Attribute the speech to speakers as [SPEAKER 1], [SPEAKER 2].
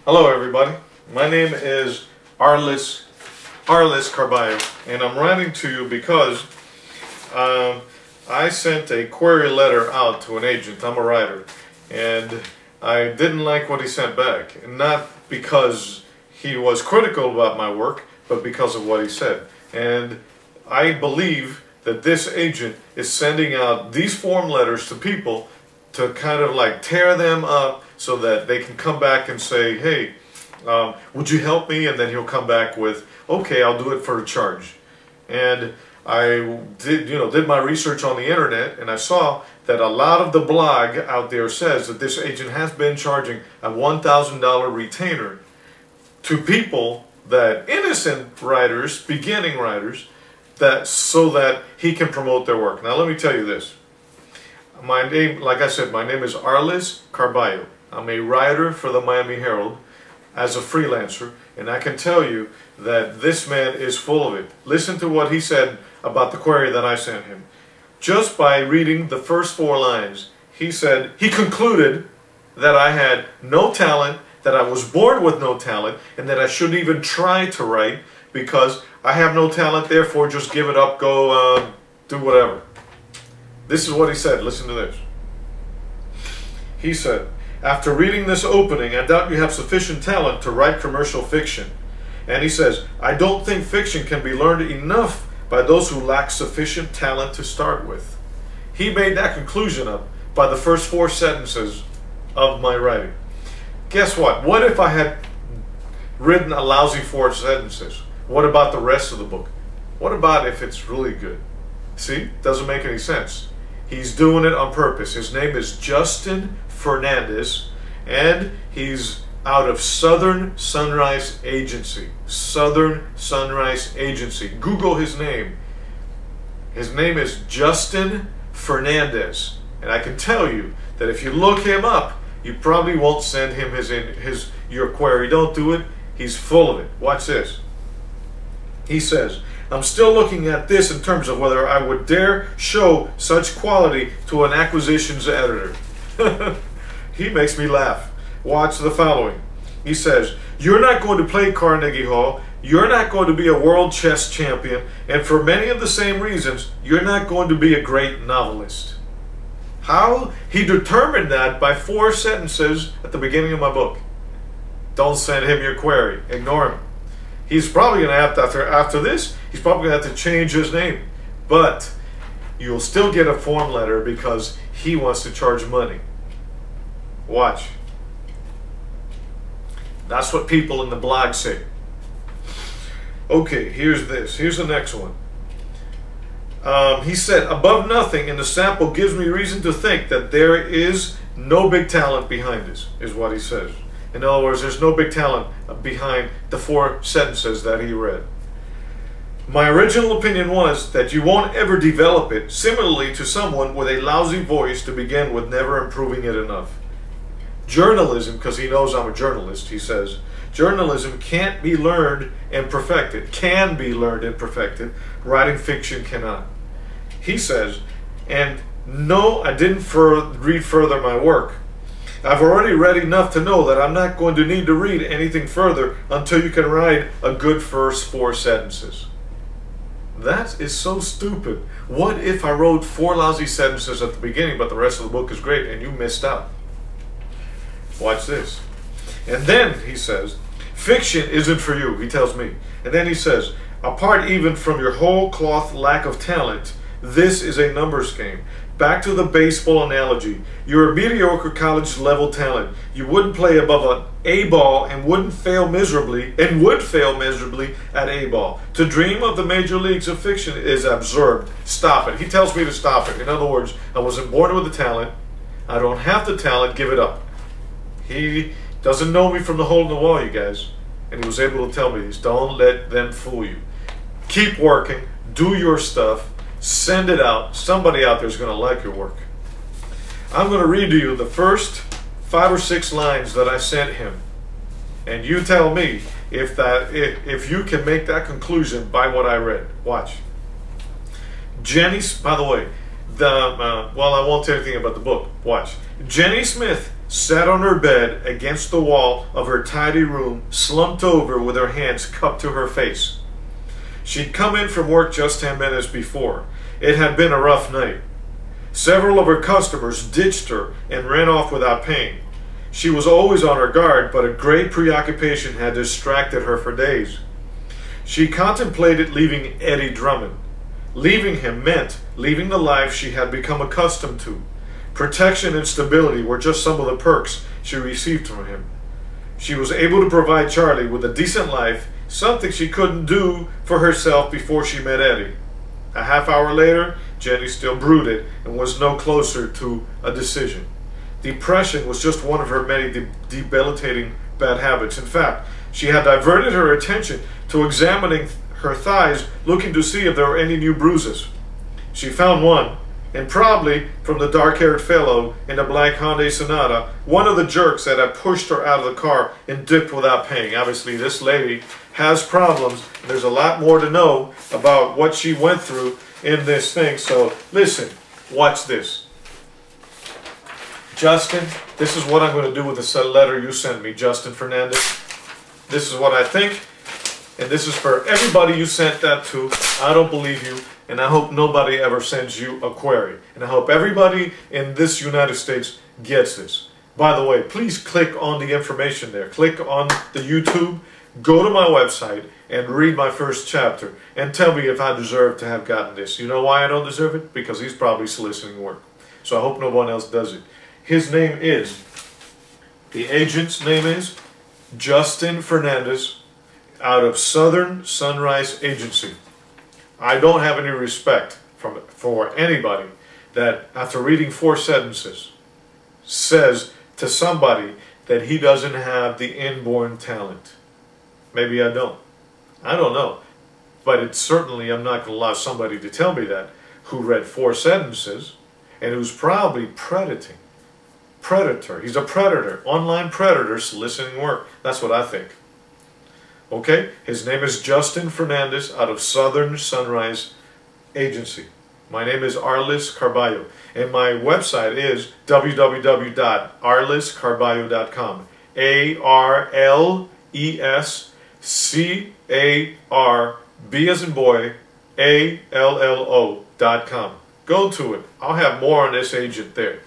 [SPEAKER 1] Hello everybody, my name is Arlis Carballo, and I'm writing to you because I sent a query letter out to an agent. I'm a writer, and I didn't like what he sent back. Not because he was critical about my work, but because of what he said. And I believe that this agent is sending out these form letters to people to kind of like tear them up so that they can come back and say, hey, would you help me? And then he'll come back with, okay, I'll do it for a charge. And I did my research on the internet, and I saw that a lot of the blog out there says that this agent has been charging a $1,000 retainer to people, that innocent writers, beginning writers, that so that he can promote their work. Now let me tell you this. My name, like I said, my name is Arlis Carballo. I'm a writer for the Miami Herald as a freelancer, and I can tell you that this man is full of it. Listen to what he said about the query that I sent him. Just by reading the first 4 lines, he said, he concluded that I had no talent, that I was born with no talent, and that I shouldn't even try to write because I have no talent, therefore just give it up, go do whatever. This is what he said. Listen to this. He said, after reading this opening, I doubt you have sufficient talent to write commercial fiction. And he says, I don't think fiction can be learned enough by those who lack sufficient talent to start with. He made that conclusion up by the first 4 sentences of my writing. Guess what? What if I had written a lousy 4 sentences? What about the rest of the book? What about if it's really good? See? Doesn't make any sense. He's doing it on purpose. His name is Justin Fernandez, and he's out of Southern Sunrise Agency. Southern Sunrise Agency. Google his name. His name is Justin Fernandez. And I can tell you that if you look him up, you probably won't send him your query. Don't do it. He's full of it. Watch this. He says, I'm still looking at this in terms of whether I would dare show such quality to an acquisitions editor. He makes me laugh. Watch the following. He says, you're not going to play Carnegie Hall, you're not going to be a world chess champion, and for many of the same reasons, you're not going to be a great novelist. How? He determined that by 4 sentences at the beginning of my book. Don't send him your query. Ignore him. He's probably going to have to, after this, he's probably going to have to change his name. But you'll still get a form letter because he wants to charge money. Watch. That's what people in the blog say. Okay, here's this. Here's the next one. He said, above nothing in the sample gives me reason to think that there is no big talent behind this, is what he says. In other words, there's no big talent behind the 4 sentences that he read. My original opinion was that you won't ever develop it, similarly to someone with a lousy voice to begin with, never improving it enough. Journalism, because he knows I'm a journalist, he says, journalism can't be learned and perfected. Can be learned and perfected. Writing fiction cannot. He says, and no, I didn't read further my work. I've already read enough to know that I'm not going to need to read anything further until you can write a good first 4 sentences. That is so stupid. What if I wrote 4 lousy sentences at the beginning, but the rest of the book is great and you missed out? Watch this. And then he says, fiction isn't for you, he tells me. And then he says, apart even from your whole cloth lack of talent, this is a numbers game. Back to the baseball analogy. You're a mediocre college level talent. You wouldn't play above an A ball and would fail miserably at A ball. To dream of the major leagues of fiction is absurd. Stop it. He tells me to stop it. In other words, I wasn't born with the talent. I don't have the talent. Give it up. He doesn't know me from the hole in the wall, you guys. And he was able to tell me this. Don't let them fool you. Keep working. Do your stuff. Send it out. Somebody out there is going to like your work. I'm going to read to you the first 5 or 6 lines that I sent him. And you tell me if you can make that conclusion by what I read. Watch. Jenny, by the way, well, I won't tell you anything about the book. Watch. Jenny Smith sat on her bed against the wall of her tidy room, slumped over with her hands cupped to her face. She'd come in from work just 10 minutes before. It had been a rough night. Several of her customers ditched her and ran off without paying. She was always on her guard, but a great preoccupation had distracted her for days. She contemplated leaving Eddie Drummond. Leaving him meant leaving the life she had become accustomed to. Protection and stability were just some of the perks she received from him. She was able to provide Charlie with a decent life, something she couldn't do for herself before she met Eddie. A half hour later, Jenny still brooded and was no closer to a decision. Depression was just one of her many debilitating bad habits. In fact, she had diverted her attention to examining her thighs, looking to see if there were any new bruises. She found one, and probably from the dark-haired fellow in the black Hyundai Sonata, one of the jerks that had pushed her out of the car and dipped without paying. Obviously, this lady has problems, and there's a lot more to know about what she went through in this thing. So listen, watch this. Justin, this is what I'm going to do with the letter you sent me, Justin Fernandez. This is what I think, and this is for everybody you sent that to. I don't believe you, and I hope nobody ever sends you a query. And I hope everybody in this United States gets this. By the way, please click on the information there. Click on the YouTube, go to my website, and read my first chapter, and tell me if I deserve to have gotten this. You know why I don't deserve it? Because he's probably soliciting work. So I hope no one else does it. His name is, the agent's name is Justin Fernandez, out of Southern Sunrise Agency. I don't have any respect for anybody that, after reading 4 sentences, says to somebody that he doesn't have the inborn talent. Maybe I don't. I don't know. But it's certainly, I'm not going to allow somebody to tell me that who read 4 sentences and who's probably predator. He's a predator, online predator soliciting work. That's what I think. Okay? His name is Justin Fernandez out of Southern Sunrise Agency. My name is Arlis Carballo, and my website is www.arliscarballo.com. ARLESCARB as in boy, ALLO.com. Go to it. I'll have more on this agent there.